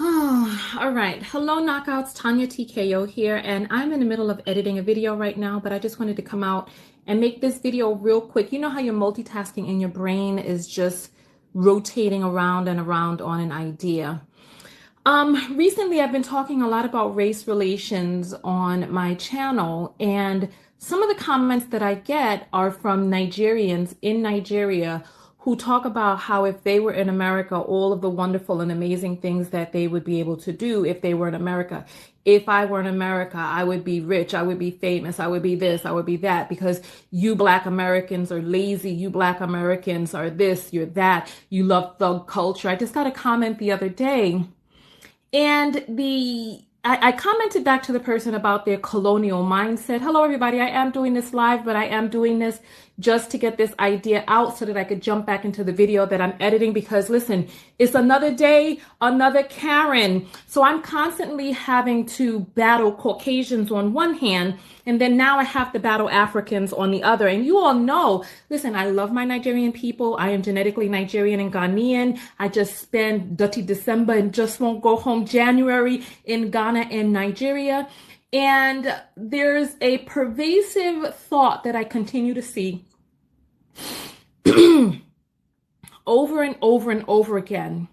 All right. Hello, knockouts. TonyaTKO here, and I'm in the middle of editing a video right now, but I just wanted to come out and make this video real quick. You know how you're multitasking and your brain is just rotating around and around on an idea. Recently I've been talking a lot about race relations on my channel, and some of the comments that I get are from Nigerians in Nigeria who talk about how if they were in America, all of the wonderful and amazing things that they would be able to do if they were in America. If I were in America, I would be rich, I would be famous, I would be this, I would be that, because you Black Americans are lazy, you Black Americans are this, you're that, you love thug culture. I just got a comment the other day, and I commented back to the person about their colonial mindset. Hello, everybody. I am doing this live, but I am doing this just to get this idea out so that I could jump back into the video that I'm editing, because listen, it's another day, another Karen. So I'm constantly having to battle Caucasians on one hand, and then now I have to battle Africans on the other. And you all know, listen, I love my Nigerian people. I am genetically Nigerian and Ghanaian. I just spent dirty December and just won't go home January in Ghana and Nigeria. And there's a pervasive thought that I continue to see over and over and over again.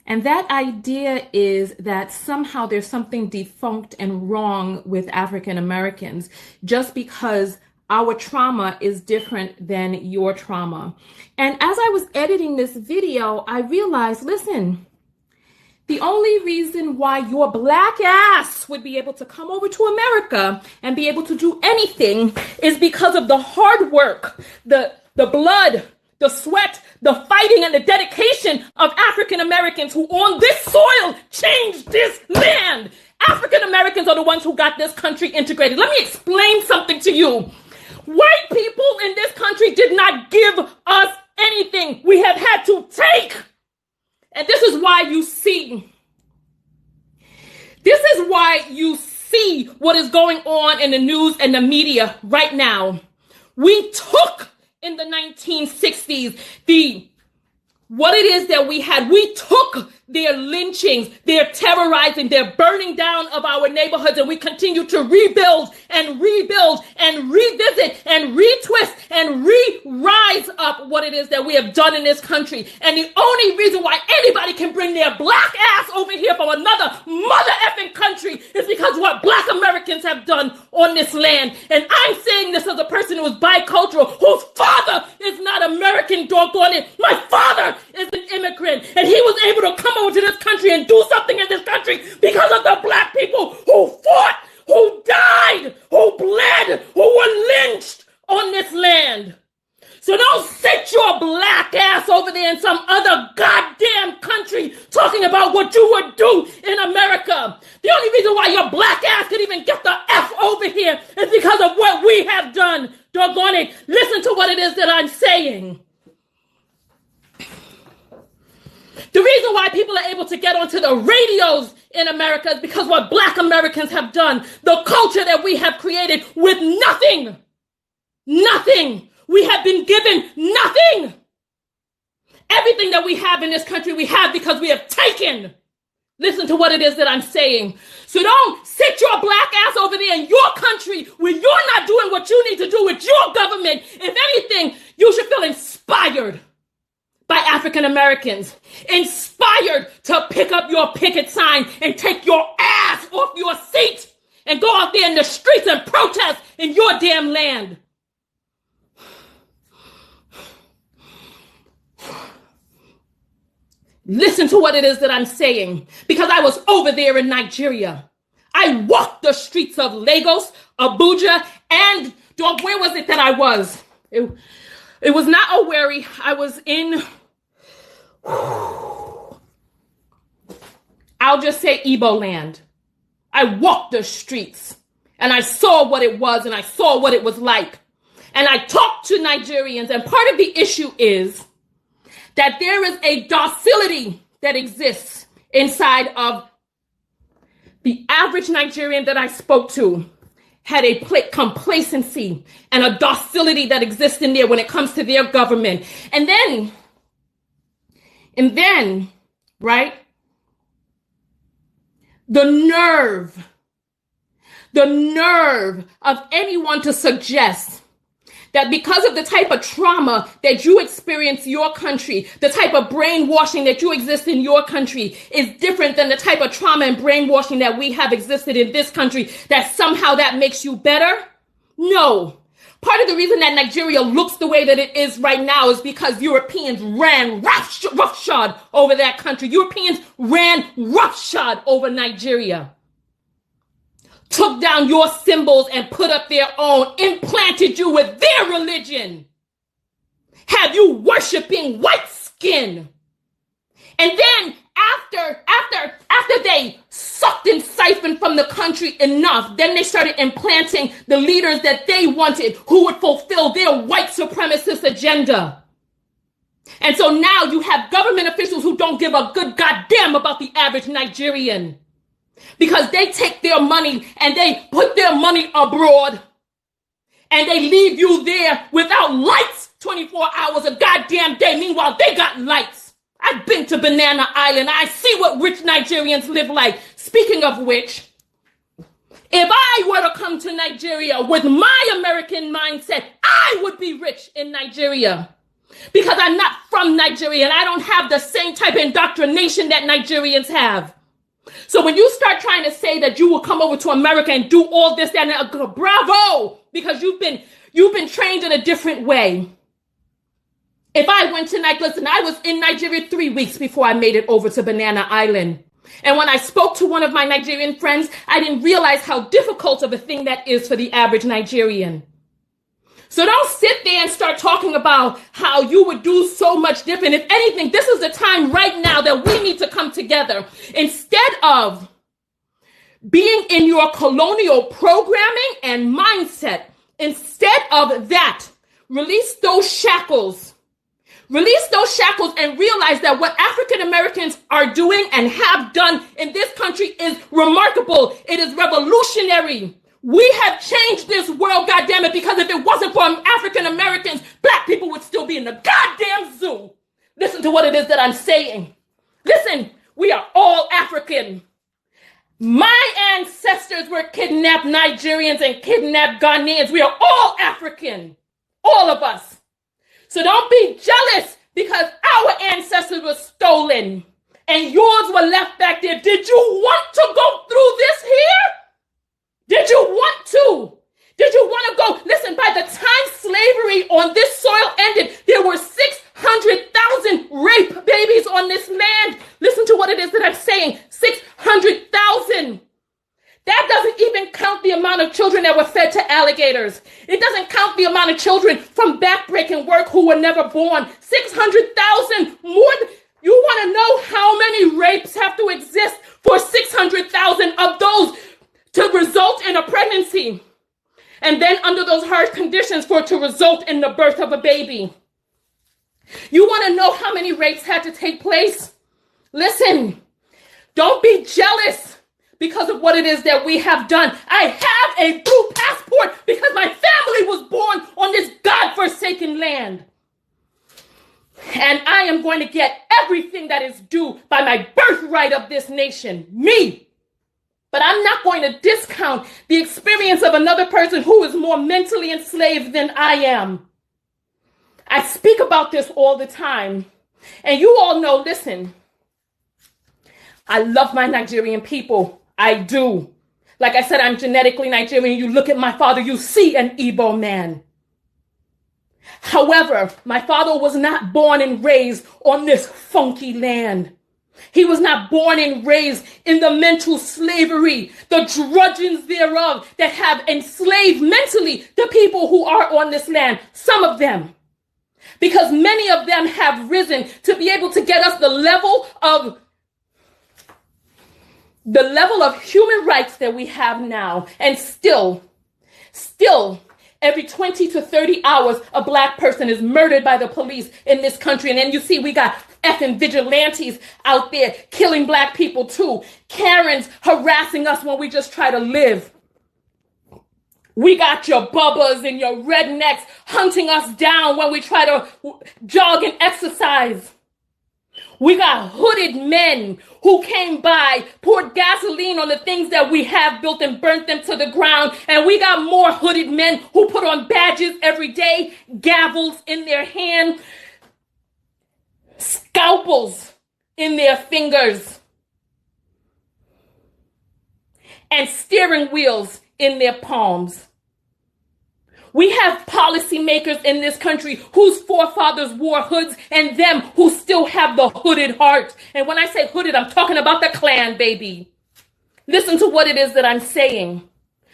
And that idea is that somehow there's something defunct and wrong with African Americans just because our trauma is different than your trauma. And as I was editing this video, I realized, listen, the only reason why your Black ass would be able to come over to America and be able to do anything is because of the hard work, the blood, the sweat, the fighting, and the dedication of African Americans who on this soil changed this land. African Americans are the ones who got this country integrated. Let me explain something to you. White people in this country did not give us anything. We have had to take. And this is why you see what is going on in the news and the media right now. We took in the 1960s what it is that we had. We took their lynchings, their terrorizing, their burning down of our neighborhoods, and we continue to rebuild and rebuild and revisit and retwist and re-rise up what it is that we have done in this country. And the only reason why anybody can bring their Black ass over here from another mother effing country is because what Black Americans have done on this land. And I'm saying this as a person who is bicultural, whose father is not American, doggone it. My father is an immigrant, and he was able to come over to this country and do something in this country because of the Black people who fought, who died, who bled, who were lynched on this land. So don't sit your Black ass over there in some other goddamn country talking about what you would do in America. The only reason why your Black ass could even get the F over here is because of what we have done. Doggone it. Listen to what it is that I'm saying. The reason why people are able to get onto the radios in America is because what Black Americans have done, the culture that we have created with nothing. Nothing. We have been given nothing. Everything that we have in this country, we have because we have taken. Listen to what it is that I'm saying. So don't sit your Black ass over there in your country where you're not doing what you need to do with your government. If anything, you should feel inspired by African Americans, inspired to pick up your picket sign and take your ass off your seat and go out there in the streets and protest in your damn land. Listen to what it is that I'm saying, because I was over there in Nigeria. I walked the streets of Lagos, Abuja, and where was it that I was? It was not Owerri. I was in, I'll just say Igbo land. I walked the streets and I saw what it was and I saw what it was like. And I talked to Nigerians, and part of the issue is that there is a docility that exists inside of the average Nigerian that I spoke to. Had a complacency and a docility that exists in there when it comes to their government. And then, right, The nerve of anyone to suggest that because of the type of trauma that you experience in your country, the type of brainwashing that you exist in your country is different than the type of trauma and brainwashing that we have existed in this country, that somehow that makes you better? No. Part of the reason that Nigeria looks the way that it is right now is because Europeans ran roughshod over that country. Europeans ran roughshod over Nigeria. Took down your symbols and put up their own, implanted you with their religion, have you worshiping white skin. And then after they sucked and siphoned from the country enough, then they started implanting the leaders that they wanted, who would fulfill their white supremacist agenda. And so now you have government officials who don't give a good goddamn about the average Nigerian, because they take their money and they put their money abroad and they leave you there without lights 24 hours a goddamn day. Meanwhile, they got lights. I've been to Banana Island. I see what rich Nigerians live like. Speaking of which, if I were to come to Nigeria with my American mindset, I would be rich in Nigeria, because I'm not from Nigeria and I don't have the same type of indoctrination that Nigerians have. So when you start trying to say that you will come over to America and do all this, that, and bravo, because you've been trained in a different way. If I went to listen, I was in Nigeria 3 weeks before I made it over to Banana Island. And when I spoke to one of my Nigerian friends, I didn't realize how difficult of a thing that is for the average Nigerian. So don't sit there and start talking about how you would do so much different. If anything, this is the time right now that we need to come together. Instead of being in your colonial programming and mindset, instead of that, release those shackles. Release those shackles and realize that what African Americans are doing and have done in this country is remarkable. It is revolutionary. We have changed this world, goddammit, because if it wasn't for African Americans, black people would still be in the goddamn zoo. Listen to what it is that I'm saying. Listen, we are all African. My ancestors were kidnapped Nigerians and kidnapped Ghanaians. We are all African. All of us. So don't be jealous because our ancestors were stolen and yours were left back there. Did you want to go through this here? Did you want to? Did you want to go? Listen, by the time slavery on this soil ended, there were 600,000 rape babies on this land. Listen to what it is that I'm saying. 600,000. That doesn't even count the amount of children that were fed to alligators. It doesn't count the amount of children from backbreaking work who were never born. 600,000 more. You want to know how many rapes have to exist for 600,000 of those to result in a pregnancy? And then under those harsh conditions for it to result in the birth of a baby. You want to know how many rapes had to take place? Listen, don't be jealous because of what it is that we have done. I have a blue passport because my family was born on this God-forsaken land. And I am going to get everything that is due by my birthright of this nation, me. But I'm not going to discount the experience of another person who is more mentally enslaved than I am. I speak about this all the time. And you all know, listen, I love my Nigerian people. I do. Like I said, I'm genetically Nigerian. You look at my father, you see an Igbo man. However, my father was not born and raised on this funky land. He was not born and raised in the mental slavery, the drudgeons thereof that have enslaved mentally the people who are on this land. Some of them. Because many of them have risen to be able to get us the level of human rights that we have now. And still, every 20 to 30 hours, a black person is murdered by the police in this country. And then you see we got effing vigilantes out there killing black people too. Karens harassing us when we just try to live. We got your bubbas and your rednecks hunting us down when we try to jog and exercise. We got hooded men who came by, poured gasoline on the things that we have built and burnt them to the ground. And we got more hooded men who put on badges every day, gavels in their hand, scalpels in their fingers, and steering wheels in their palms. We have policymakers in this country whose forefathers wore hoods and them who still have the hooded heart. And when I say hooded, I'm talking about the Klan, baby. Listen to what it is that I'm saying.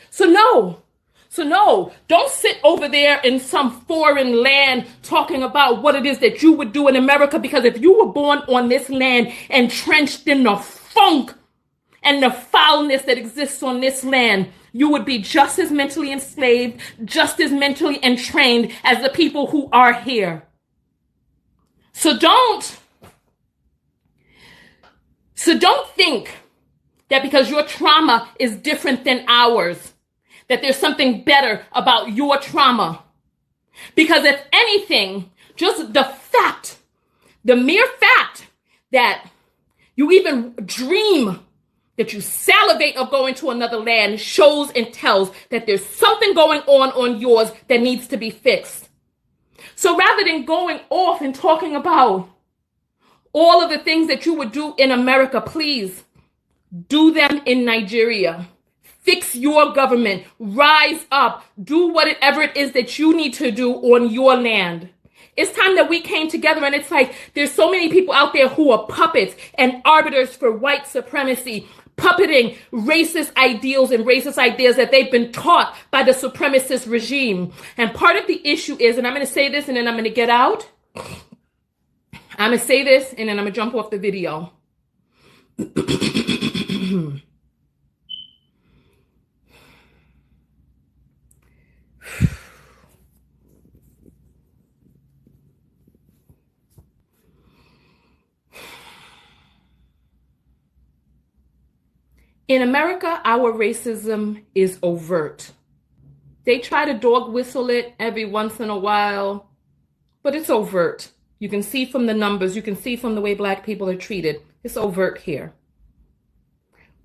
So no, don't sit over there in some foreign land talking about what it is that you would do in America, because if you were born on this land entrenched in the funk and the foulness that exists on this land, you would be just as mentally enslaved, just as mentally entrained as the people who are here. So don't think that because your trauma is different than ours, that there's something better about your trauma. Because if anything, just the mere fact that you even dream, that you salivate of going to another land, shows and tells that there's something going on yours that needs to be fixed. So rather than going off and talking about all of the things that you would do in America, please do them in Nigeria. Fix your government. Rise up. Do whatever it is that you need to do on your land. It's time that we came together, and it's like there's so many people out there who are puppets and arbiters for white supremacy, puppeting racist ideals and racist ideas that they've been taught by the supremacist regime. And part of the issue is, and I'm going to say this and then I'm going to get out. I'm going to say this and then I'm going to jump off the video. In America, our racism is overt. They try to dog whistle it every once in a while, but it's overt. You can see from the numbers, you can see from the way Black people are treated. It's overt here.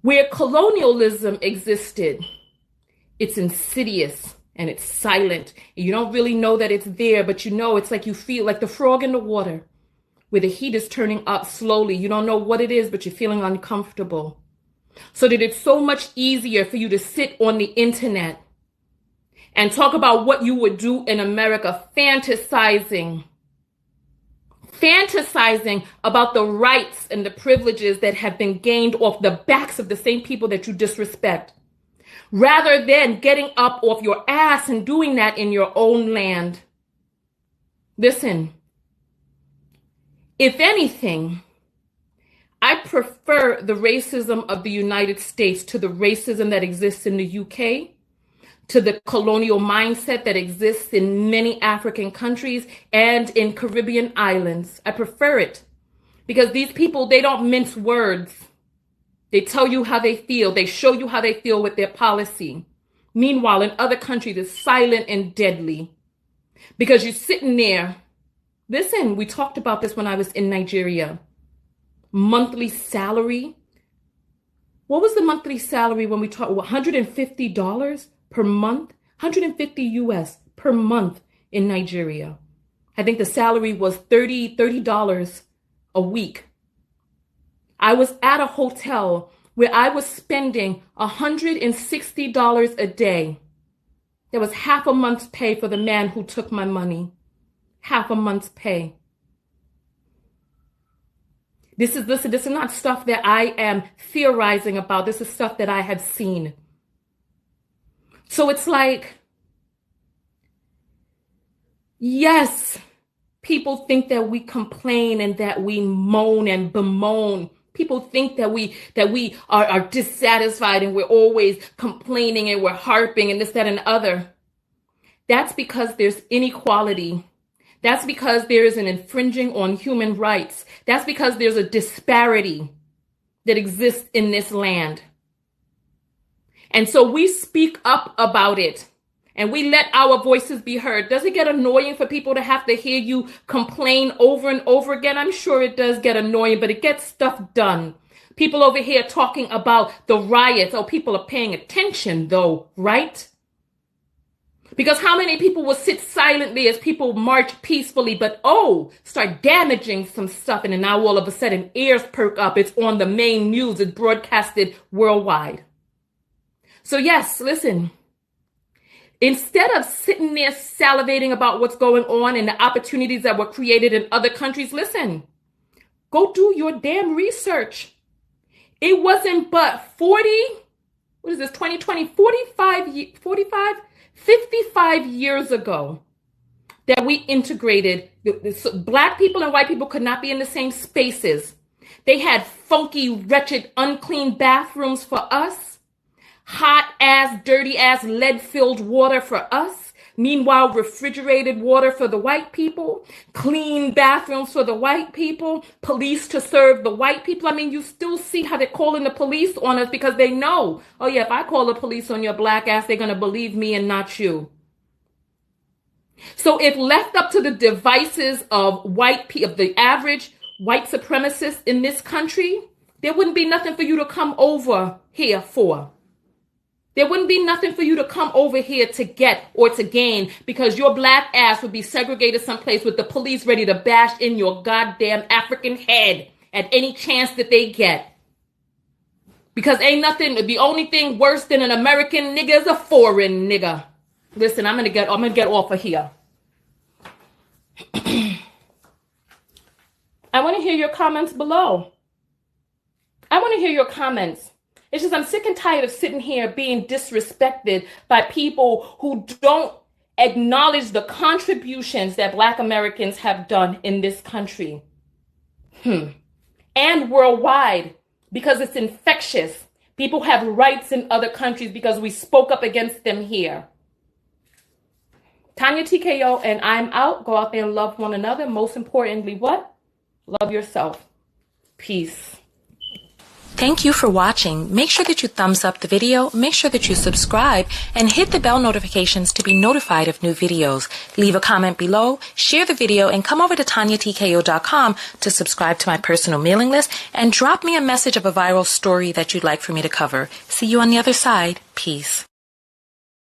Where colonialism existed, it's insidious and it's silent. You don't really know that it's there, but you know, it's like you feel like the frog in the water where the heat is turning up slowly. You don't know what it is, but you're feeling uncomfortable. So that it's so much easier for you to sit on the internet and talk about what you would do in America, fantasizing about the rights and the privileges that have been gained off the backs of the same people that you disrespect, rather than getting up off your ass and doing that in your own land. Listen, if anything, I prefer the racism of the United States to the racism that exists in the UK, to the colonial mindset that exists in many African countries and in Caribbean islands. I prefer it because these people, they don't mince words. They tell you how they feel. They show you how they feel with their policy. Meanwhile, in other countries, it's silent and deadly because you're sitting there. Listen, we talked about this when I was in Nigeria. Monthly salary. What was the monthly salary when we talked? $150 per month? 150 US per month in Nigeria. I think the salary was $30 a week. I was at a hotel where I was spending $160 a day. That was half a month's pay for the man who took my money. Half a month's pay. This is not stuff that I am theorizing about. This is stuff that I have seen. So it's like, yes, people think that we complain and that we moan and bemoan. People think that we are dissatisfied and we're always complaining and we're harping and this, that, and the other. That's because there's inequality. That's because there is an infringing on human rights. That's because there's a disparity that exists in this land. And so we speak up about it and we let our voices be heard, does it get annoying for people to have to hear you complain over and over again? I'm sure it does get annoying, but it gets stuff done. People over here talking about the riots. Oh, people are paying attention though, right? Because how many people will sit silently as people march peacefully, but start damaging some stuff, and then now all of a sudden ears perk up. It's on the main news. It's broadcasted worldwide. So yes, listen. Instead of sitting there salivating about what's going on and the opportunities that were created in other countries, listen, go do your damn research. It wasn't but 55 years ago that we integrated. Black people and white people could not be in the same spaces. They had funky, wretched, unclean bathrooms for us. Hot ass, dirty ass, lead-filled water for us. Meanwhile, refrigerated water for the white people. Clean bathrooms for the white people. Police to serve the white people. I mean, you still see how they're calling the police on us because they know, oh yeah, if I call the police on your black ass, they're going to believe me and not you. So if left up to the devices of the average white supremacists in this country, there wouldn't be nothing for you to come over here for. There wouldn't be nothing for you to come over here to get or to gain, because your black ass would be segregated someplace with the police ready to bash in your goddamn African head at any chance that they get. Because ain't nothing, the only thing worse than an American nigga is a foreign nigga. Listen, I'm gonna get off of here. I want to hear your comments below. I want to hear your comments. It's just I'm sick and tired of sitting here being disrespected by people who don't acknowledge the contributions that Black Americans have done in this country. And worldwide, because it's infectious. People have rights in other countries because we spoke up against them here. TonyaTKO, and I'm out. Go out there and love one another. Most importantly, what? Love yourself. Peace. Thank you for watching. Make sure that you thumbs up the video, make sure that you subscribe, and hit the bell notifications to be notified of new videos. Leave a comment below, share the video, and come over to TonyaTKO.com to subscribe to my personal mailing list and drop me a message of a viral story that you'd like for me to cover. See you on the other side. Peace.